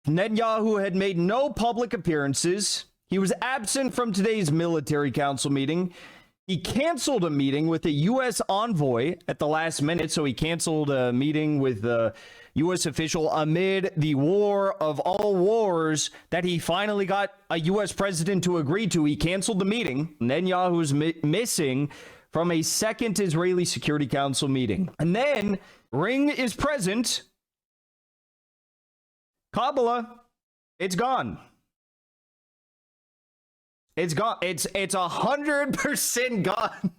Netanyahu had made no public appearances. He was absent from today's military council meeting. He canceled a meeting with a U.S. envoy at the last minute. So he canceled a meeting with the U.S. official amid the war of all wars that he finally got a U.S. president to agree to. He canceled the meeting. Netanyahu's missing from a second Israeli Security Council meeting. And then Ring is present. Kabbalah, it's gone. It's gone. It's 100% gone.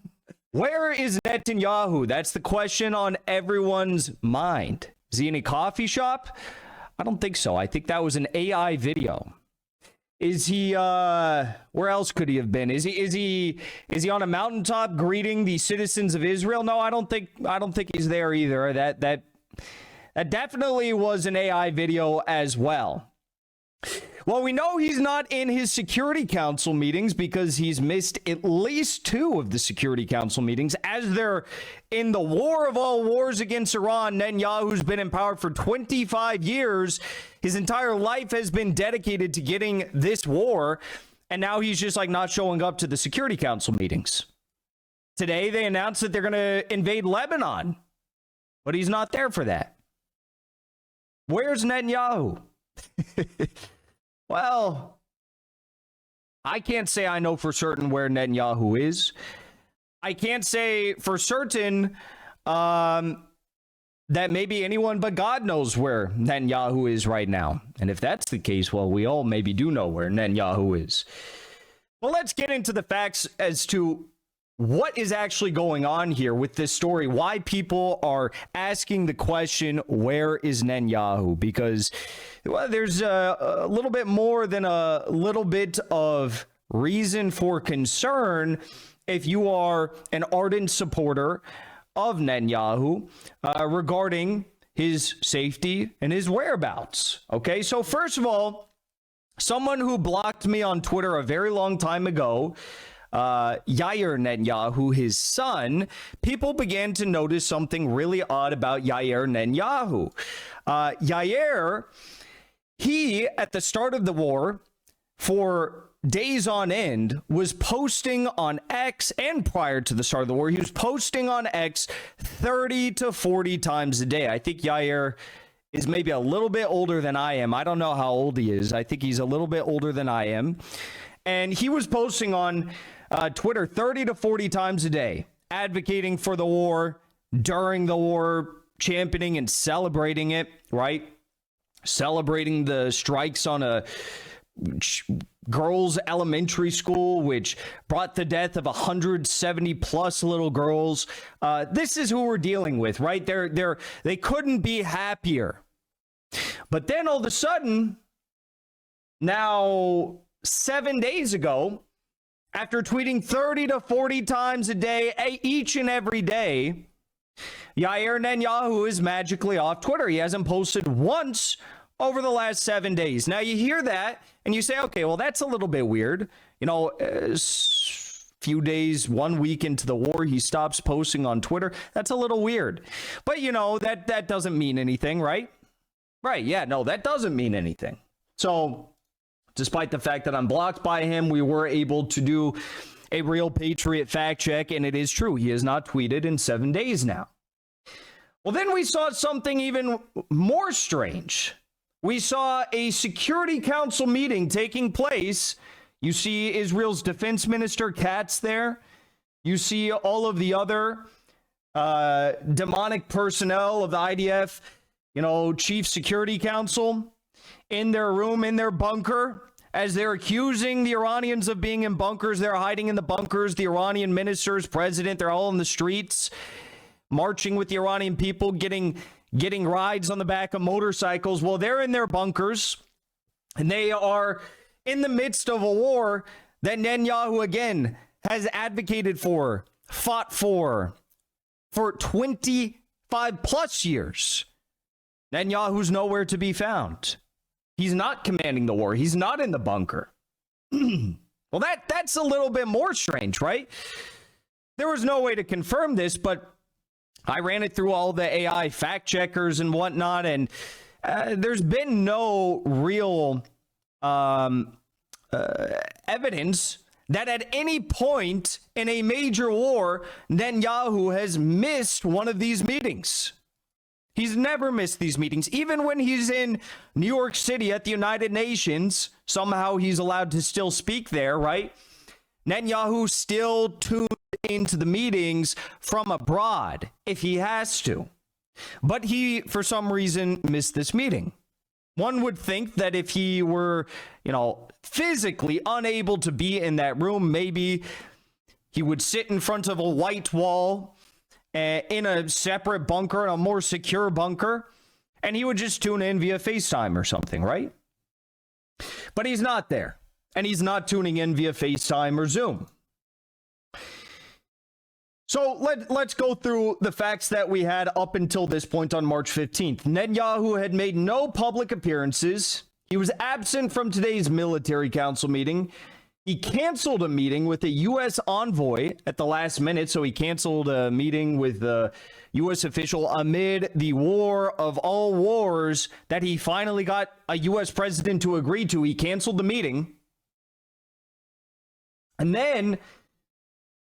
Where is Netanyahu? That's the question on everyone's mind. Is he in a coffee shop? I don't think so. I think that was an AI video. Is he where else could he have been? Is he on a mountaintop greeting the citizens of Israel? No, I don't think he's there either. That definitely was an AI video as well. Well, we know he's not in his Security Council meetings because he's missed at least 2 of the Security Council meetings. As they're in the war of all wars against Iran, Netanyahu's been in power for 25 years. His entire life has been dedicated to getting this war, and now he's just like not showing up to the Security Council meetings. Today, they announced that they're going to invade Lebanon, but he's not there for that. Where's Netanyahu? Well, I can't say I know for certain where Netanyahu is. I can't say for certain that maybe anyone but God knows where Netanyahu is right now. And if that's the case, well, we all maybe do know where Netanyahu is. Well, let's get into the facts as to what is actually going on here with this story, why people are asking the question, where is Netanyahu? Because well, there's a little bit more than a little bit of reason for concern if you are an ardent supporter of Netanyahu regarding his safety and his whereabouts. Okay, so first of all, someone who blocked me on Twitter a very long time ago, Yair Netanyahu, his son, people began to notice something really odd about Yair Netanyahu. Yair, he, at the start of the war, for days on end, was posting on X, and prior to the start of the war, he was posting on X 30 to 40 times a day. I think Yair is maybe a little bit older than I am. I don't know how old he is. I think he's a little bit older than I am. And he was posting on Twitter 30 to 40 times a day, advocating for the war, during the war, championing and celebrating it, right? Celebrating the strikes on a girls' elementary school, which brought the death of 170 plus little girls. This is who we're dealing with, right? They couldn't be happier. But then all of a sudden, now 7 days ago, after tweeting 30 to 40 times a day, each and every day, Yair Netanyahu is magically off Twitter. He hasn't posted once over the last 7 days. Now, you hear that and you say, okay, well, that's a little bit weird. You know, a few days, 1 week into the war, he stops posting on Twitter. That's a little weird. But, you know, that doesn't mean anything, right? Right, yeah, no, that doesn't mean anything. So, despite the fact that I'm blocked by him, we were able to do a real Patriot fact check, and it is true. He has not tweeted in 7 days now. Well, then we saw something even more strange. We saw a Security Council meeting taking place. You see Israel's Defense Minister Katz there. You see all of the other demonic personnel of the IDF, you know, Chief Security Council, in their room, in their bunker, as they're accusing the Iranians of being in bunkers. They're hiding in the bunkers. The Iranian ministers, president, they're all in the streets, marching with the Iranian people, getting rides on the back of motorcycles. Well, they're in their bunkers, and they are in the midst of a war that Netanyahu, again, has advocated for, fought for 25 plus years. Netanyahu's nowhere to be found. He's not commanding the war. He's not in the bunker. Well, that's a little bit more strange, right? There was no way to confirm this, but I ran it through all the AI fact checkers and whatnot, and there's been no real evidence that at any point in a major war, Netanyahu has missed one of these meetings. He's never missed these meetings. Even when he's in New York City at the United Nations, somehow he's allowed to still speak there, right? Netanyahu still tunes into the meetings from abroad if he has to. But he, for some reason, missed this meeting. One would think that if he were, physically unable to be in that room, maybe he would sit in front of a white wall in a separate bunker, a more secure bunker, and he would just tune in via FaceTime or something, right? But he's not there, and he's not tuning in via FaceTime or Zoom. So let's go through the facts that we had up until this point on March 15th. Netanyahu had made no public appearances. He was absent from today's military council meeting. He canceled a meeting with a U.S. envoy at the last minute. So he canceled a meeting with the U.S. official amid the war of all wars that he finally got a U.S. president to agree to. He canceled the meeting. And then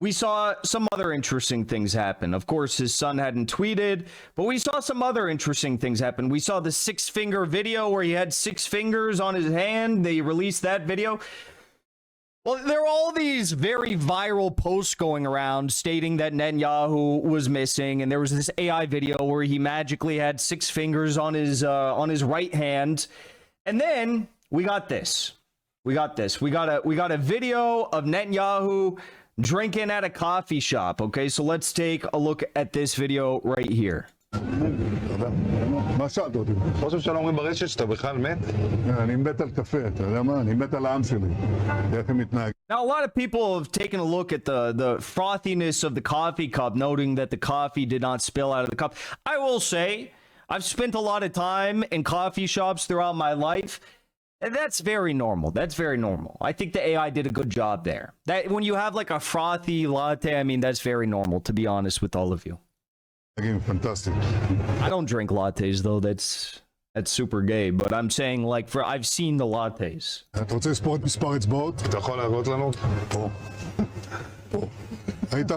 we saw some other interesting things happen. Of course, his son hadn't tweeted, but we saw some other interesting things happen. We saw the 6-finger video where he had 6 fingers on his hand. They released that video. Well, there are all these very viral posts going around stating that Netanyahu was missing, and there was this AI video where he magically had 6 fingers on his right hand. And then we got this. We got a video of Netanyahu drinking at a coffee shop. Okay, so let's take a look at this video right here. מה שאלת אותי? חושב שלא אומרים ברשת שאתה בכלל מת? אני מת על קפה, אתה יודע מה? אני מת על העם שלי. איך הם מתנהגים. Now, a lot of people have taken a look at the frothiness of the coffee cup, noting that the coffee did not spill out of the cup. I will say, I've spent a lot of time in coffee shops throughout my life. And that's very normal. That's very normal. I think the AI did a good job there. That when you have like a frothy latte, I mean, that's very normal, to be honest with all of you. Fantastic. I don't drink lattes though. That's super gay. But I'm saying I've seen the lattes. אתה רוצה לספור את מספר אצבעות? אתה יכול להראות לנו? פה. פה. ראית?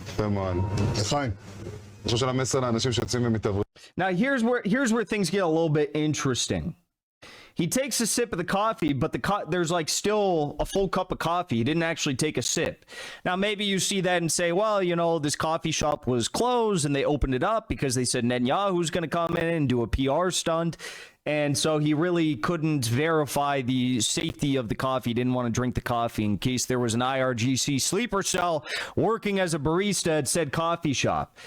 יפה מאוד. לחיים. אני חושב של המסר לאנשים שיוצאים ומתעברים. Now here's where things get a little bit interesting. He takes a sip of the coffee, but there's still a full cup of coffee. He didn't actually take a sip. Now, maybe you see that and say, well, this coffee shop was closed and they opened it up because they said Netanyahu's going to come in and do a PR stunt. And so he really couldn't verify the safety of the coffee. He didn't want to drink the coffee in case there was an IRGC sleeper cell working as a barista at said coffee shop.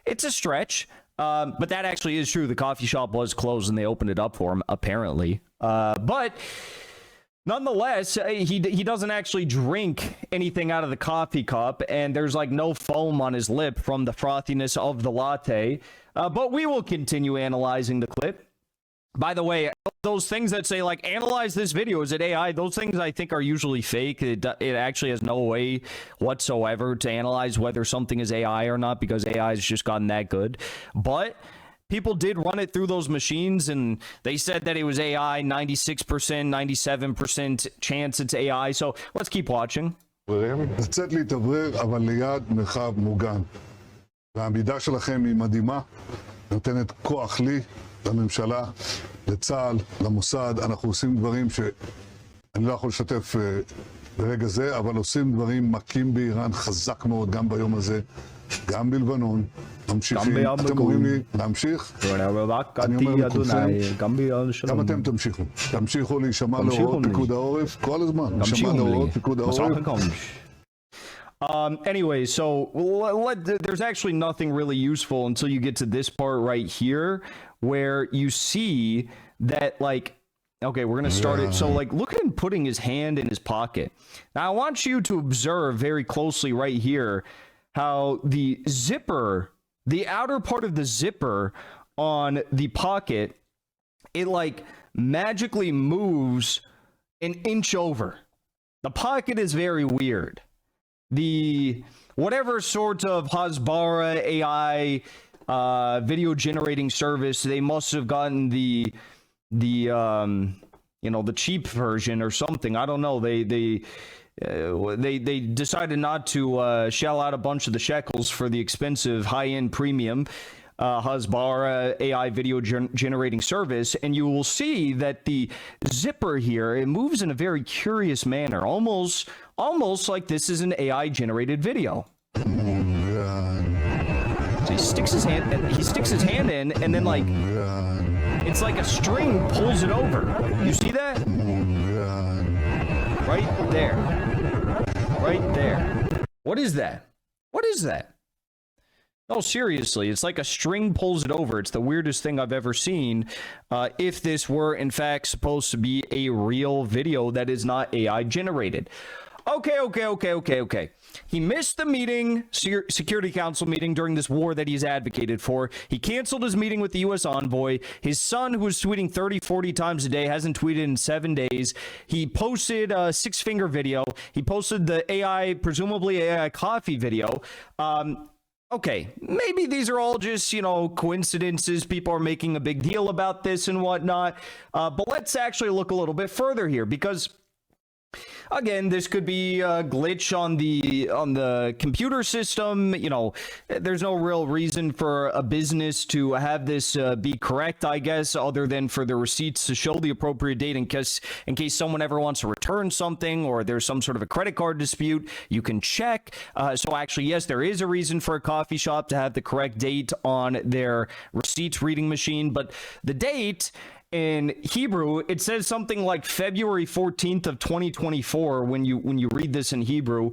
It's a stretch. But that actually is true. The coffee shop was closed and they opened it up for him, apparently. But nonetheless, he doesn't actually drink anything out of the coffee cup, and there's no foam on his lip from the frothiness of the latte. But we will continue analyzing the clip. By the way, those things that say analyze this video, is it AI? Those things I think are usually fake. It actually has no way whatsoever to analyze whether something is AI or not, because AI has just gotten that good. But people did run it through those machines and they said that it was AI, 96%, 97% chance it's AI. So let's keep watching. לצאת להתאוורר, אבל ליד מרחב מוגן. והעמידה שלכם היא מדהימה, נותנת כוח לי, לממשלה, לצה"ל, למוסד. אנחנו עושים דברים שאני לא יכול לשתף ברגע זה, אבל עושים דברים מכים באיראן חזק מאוד, גם ביום הזה, גם בלבנון. ממשיכים. אתם אומרים לי להמשיך? אני אומר לכולכם, גם אתם תמשיכו. תמשיכו להישמע להוראות פיקוד העורף כל הזמן. להישמע להוראות פיקוד העורף. Anyway, so there's actually nothing really useful until you get to this part right here, where you see that, okay, we're going to start it. So, look at him putting his hand in his pocket. Now, I want you to observe very closely right here how the zipper, the outer part of the zipper on the pocket, it, magically moves an inch over. The pocket is very weird. The whatever sort of Hasbara AI video generating service. They must have gotten the cheap version or something. I don't know. They decided not to shell out a bunch of the shekels for the expensive high-end premium Hasbara AI video generating service, and you will see that the zipper here, it moves in a very curious manner, almost like this is an AI generated video. So he sticks his hand in, and then like it's like a string pulls it over. You see that? Right there. Right there. What is that? What is that? No, seriously, it's like a string pulls it over. It's the weirdest thing I've ever seen. If this were, in fact, supposed to be a real video that is not AI generated. Okay. He missed the meeting, Security Council meeting during this war that he's advocated for. He canceled his meeting with the U.S. envoy. His son, who was tweeting 30, 40 times a day, hasn't tweeted in 7 days. He posted a six-finger video. He posted the presumably AI coffee video. Okay, maybe these are all just, coincidences. People are making a big deal about this and whatnot. But let's actually look a little bit further here, because again, this could be a glitch on the computer system. There's no real reason for a business to have this be correct, I guess, other than for the receipts to show the appropriate date in case someone ever wants to return something or there's some sort of a credit card dispute. You can check. So actually, yes, there is a reason for a coffee shop to have the correct date on their receipts reading machine, but the date in Hebrew, it says something like February 14th of 2024 when you read this in Hebrew.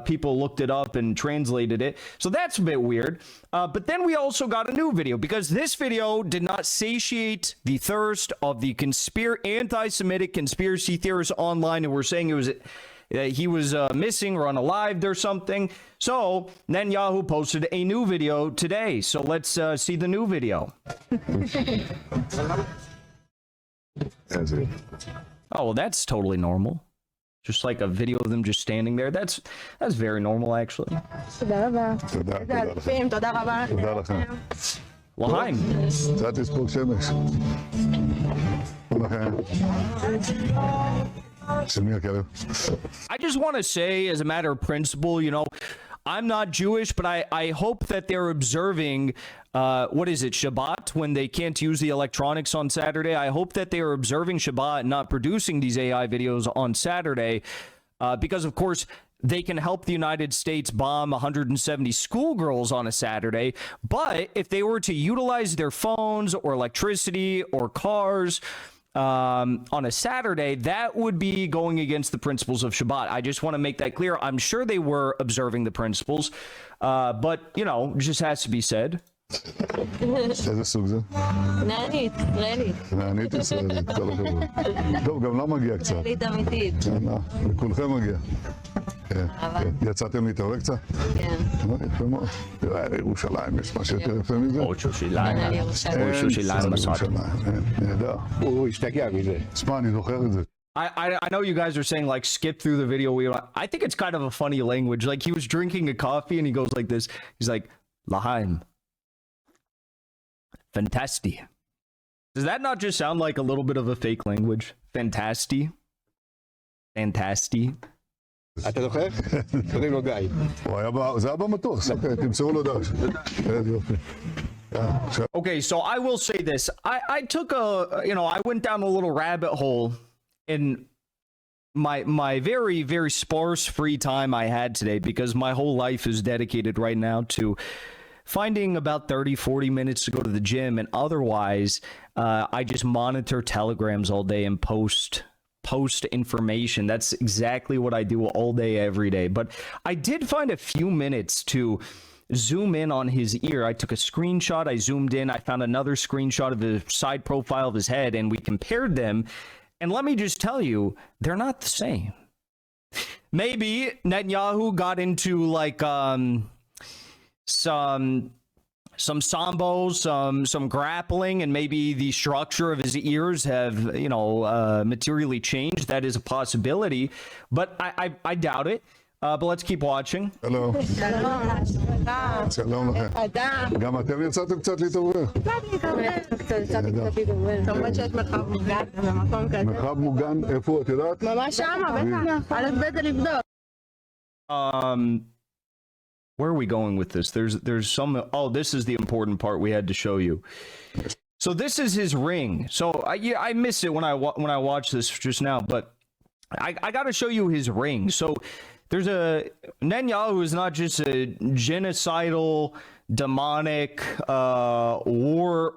People looked it up and translated it. So that's a bit weird. But then we also got a new video, because this video did not satiate the thirst of the anti-Semitic conspiracy theorists online who were saying he was missing or unalived or something. So Netanyahu posted a new video today. So let's see the new video. That's it. Oh, well, that's totally normal. Just like a video of them just standing there. That's very normal, actually. תודה לכם. תודה לכם. L'chaim. קצת לספוג שמש. לכם. של מי הכלב? I just want to say, as a matter of principle, I'm not Jewish, but I hope that they're observing, Shabbat, when they can't use the electronics on Saturday. I hope that they are observing Shabbat and not producing these AI videos on Saturday, because, of course, they can help the United States bomb 170 schoolgirls on a Saturday. But if they were to utilize their phones or electricity or cars on a Saturday, that would be going against the principles of Shabbat. I just want to make that clear. I'm sure they were observing the principles, but, just has to be said. איזה סוג זה? נענית, ישראלית. נענית ישראלית, כל הכבוד. טוב, גם לה מגיע קצת. ישראלית אמיתית. לכולכם מגיע. יצאתם להתעורר קצת? כן. יפה מאוד. ירושלים, יש משהו יותר יפה מזה? ירושלים. נהדר. הוא השתגע מזה. תשמע, אני זוכר את זה. I know you guys are saying, like, skip through the video. I think it's kind of a funny language. Like, he was drinking a coffee and he goes like this. He's like, L'chaim. Fantastic. Does that not just sound like a little bit of a fake language? Fantastic. אתה זוכר? קוראים לו גיא. זה היה במטוס. תמצאו לו דש. Okay, so I will say this. I took I went down a little rabbit hole in my very, very sparse free time I had today, because my whole life is dedicated right now to finding about 30, 40 minutes to go to the gym, and otherwise, I just monitor telegrams all day and post information. That's exactly what I do all day, every day. But I did find a few minutes to zoom in on his ear. I took a screenshot, I zoomed in, I found another screenshot of the side profile of his head, and we compared them. And let me just tell you, they're not the same. Maybe Netanyahu got into like some sambo, some grappling, and maybe the structure of his ears have, materially changed. That is a possibility, but I doubt it. but let's keep watching. שלום. שלום לכם. גם אתם יצאתם קצת להתעורר? למרות שיש מרחב מוגן במקום כזה. מרחב מוגן, איפה את יודעת? ממש שמה, בטח. א' ב' לבדוק. Where are we going with this? There's some. Oh, this is the important part we had to show you. So this is his ring. So I miss it when I watch this just now, but I got to show you his ring. So there's Netanyahu is not just a genocidal, demonic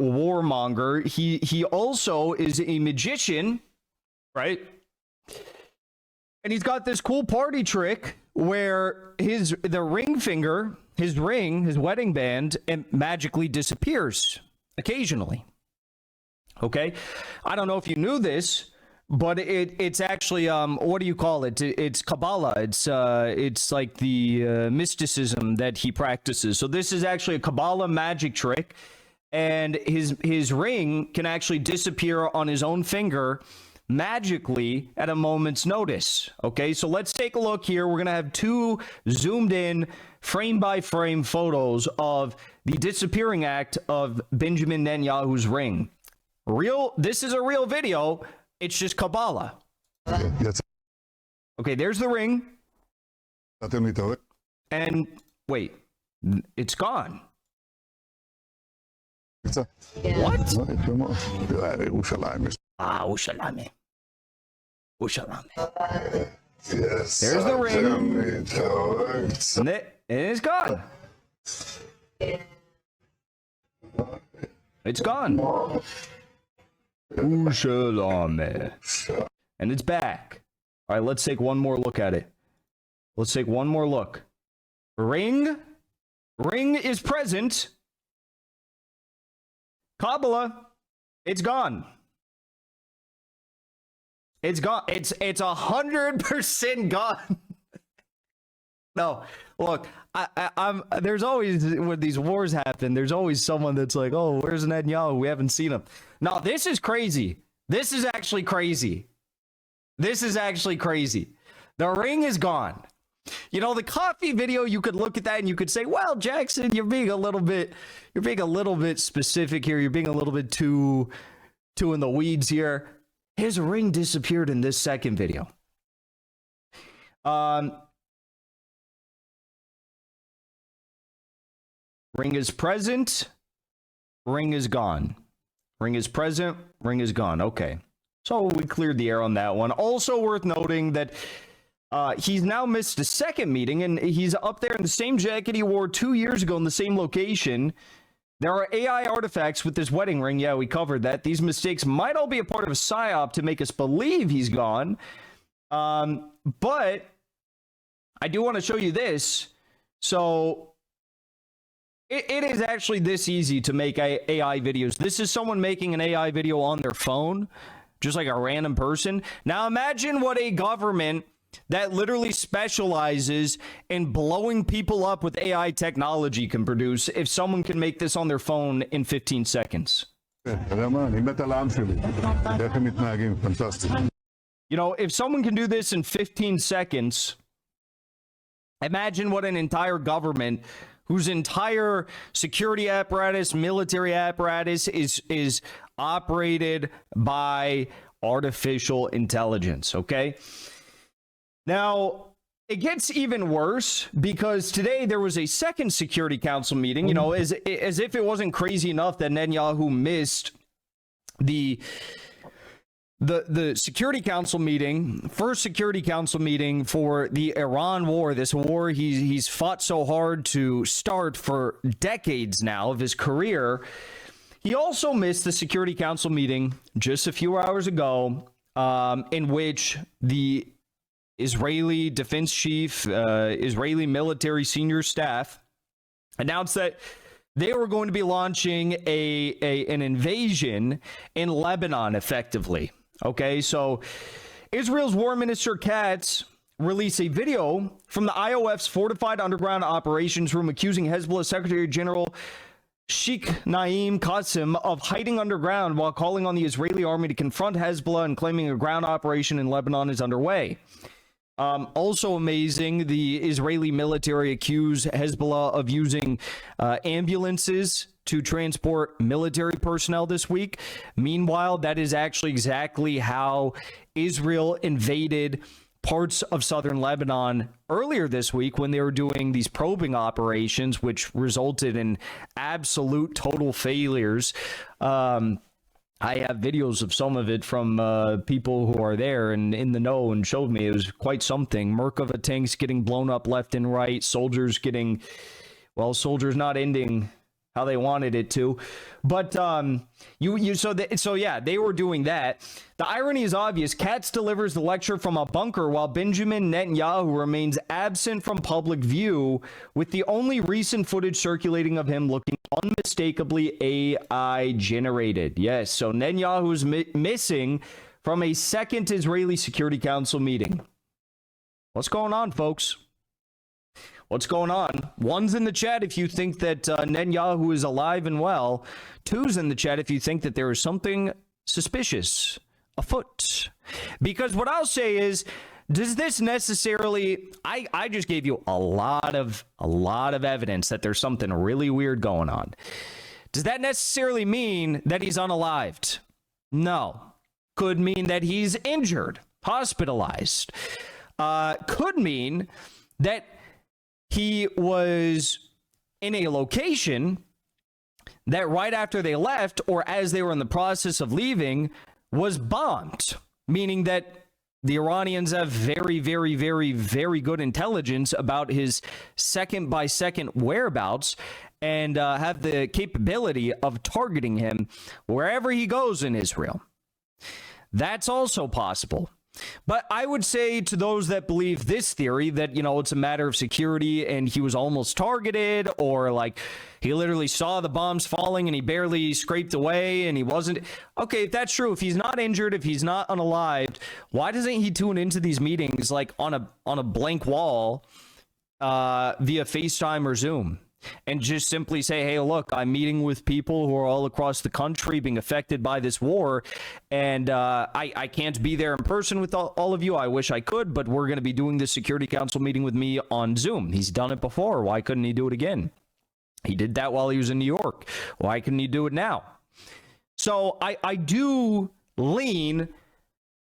warmonger. He also is a magician, right? And he's got this cool party trick where the ring finger, his wedding band, it magically disappears occasionally. Okay, I don't know if you knew this, but it's actually what do you call it? It's Kabbalah. It's like the mysticism that he practices. So this is actually a Kabbalah magic trick, and his ring can actually disappear on his own finger magically at a moment's notice. Okay, so let's take a look here. We're gonna have two zoomed in frame by frame photos of the disappearing act of Benjamin Netanyahu's ring. This is a real video. It's just Kabbalah. Okay, there's the ring. אתם להתעורר? And wait, it's gone. יצא. What? יפה מאוד. ירושלים. Ushalame. Yes. There's the ring. מתעורר. And it's gone. It's gone. Ushalame. And it's back. All right, let's take one more look at it. Let's take one more look. Ring is present. Kabbalah, it's gone. It's gone. It's 100% gone. No, look, I'm. There's always, when these wars happen, there's always someone that's like, "Oh, where's Netanyahu? We haven't seen him." No, this is crazy. This is actually crazy. This is actually crazy. The ring is gone. You know, the coffee video, you could look at that and you could say, "Well, Jackson, you're being a little bit specific here. You're being a little bit too in the weeds here." His ring disappeared in this second video. Ring is present. Ring is gone. Ring is present. Ring is gone. Okay. So we cleared the air on that one. Also worth noting that he's now missed a second meeting, and he's up there in the same jacket he wore 2 years ago in the same location. There are AI artifacts with this wedding ring. Yeah, we covered that. These mistakes might all be a part of a psyop to make us believe he's gone. But I do want to show you this. So it is actually this easy to make AI videos. This is someone making an AI video on their phone, just like a random person. Now imagine what a government that literally specializes in blowing people up with AI technology can produce if someone can make this on their phone in 15 seconds. אתה יודע מה? אני מת על העם שלי. איך הם מתנהגים, פנטסטי. You know, if someone can do this in 15 seconds, imagine what an entire government whose entire security apparatus, military apparatus is operated by artificial intelligence, okay? Now, it gets even worse because today there was a second Security Council meeting, you know, as if it wasn't crazy enough that Netanyahu missed the Security Council meeting, first Security Council meeting for the Iran war, this war he's fought so hard to start for decades now of his career. He also missed the Security Council meeting just a few hours ago, in which the Israeli defense chief, Israeli military senior staff announced that they were going to be launching an invasion in Lebanon effectively. Okay, so Israel's War Minister Katz released a video from the IOF's Fortified Underground Operations Room accusing Hezbollah Secretary General Sheikh Naim Qassem of hiding underground while calling on the Israeli army to confront Hezbollah and claiming a ground operation in Lebanon is underway. Also amazing, the Israeli military accused Hezbollah of using ambulances to transport military personnel this week. Meanwhile, that is actually exactly how Israel invaded parts of southern Lebanon earlier this week when they were doing these probing operations, which resulted in absolute total failures. I have videos of some of it from people who are there and in the know and showed me it was quite something. Merkava tanks getting blown up left and right, soldiers not ending how they wanted it to. But so yeah, they were doing that. The irony is obvious. Katz delivers the lecture from a bunker while Benjamin Netanyahu remains absent from public view, with the only recent footage circulating of him looking unmistakably AI generated. Yes, so Netanyahu is missing from a second Israeli Security Council meeting. What's going on, folks? What's going on? One's in the chat if you think that Netanyahu is alive and well. Two's in the chat if you think that there is something suspicious afoot. Because what I'll say is, does this necessarily... I just gave you a lot of evidence that there's something really weird going on. Does that necessarily mean that he's unalived? No. Could mean that he's injured, hospitalized. Could mean that he was in a location that right after they left or as they were in the process of leaving was bombed, meaning that the Iranians have very, very, very, very good intelligence about his second-by-second whereabouts and have the capability of targeting him wherever he goes in Israel. That's also possible. But I would say to those that believe this theory that, it's a matter of security and he was almost targeted, or like he literally saw the bombs falling and he barely scraped away and he wasn't. Okay, if that's true, if he's not injured, if he's not unalived, why doesn't he tune into these meetings like on a blank wall via FaceTime or Zoom? And just simply say, hey, look, I'm meeting with people who are all across the country being affected by this war, and I can't be there in person with all of you. I wish I could, but we're going to be doing this Security Council meeting with me on Zoom. He's done it before. Why couldn't he do it again? He did that while he was in New York. Why couldn't he do it now? So I do lean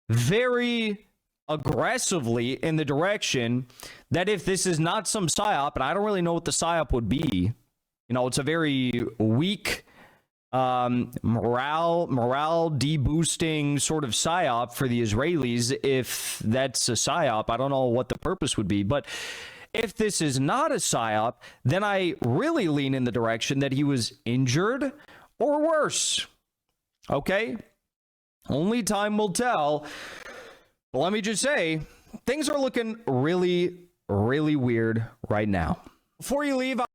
very aggressively in the direction that if this is not some psyop, and I don't really know what the psyop would be, it's a very weak morale deboosting sort of psyop for the Israelis. If that's a psyop, I don't know what the purpose would be, but if this is not a psyop, then I really lean in the direction that he was injured or worse. Okay? Only time will tell. But let me just say, things are looking really, really weird right now. Before you leave,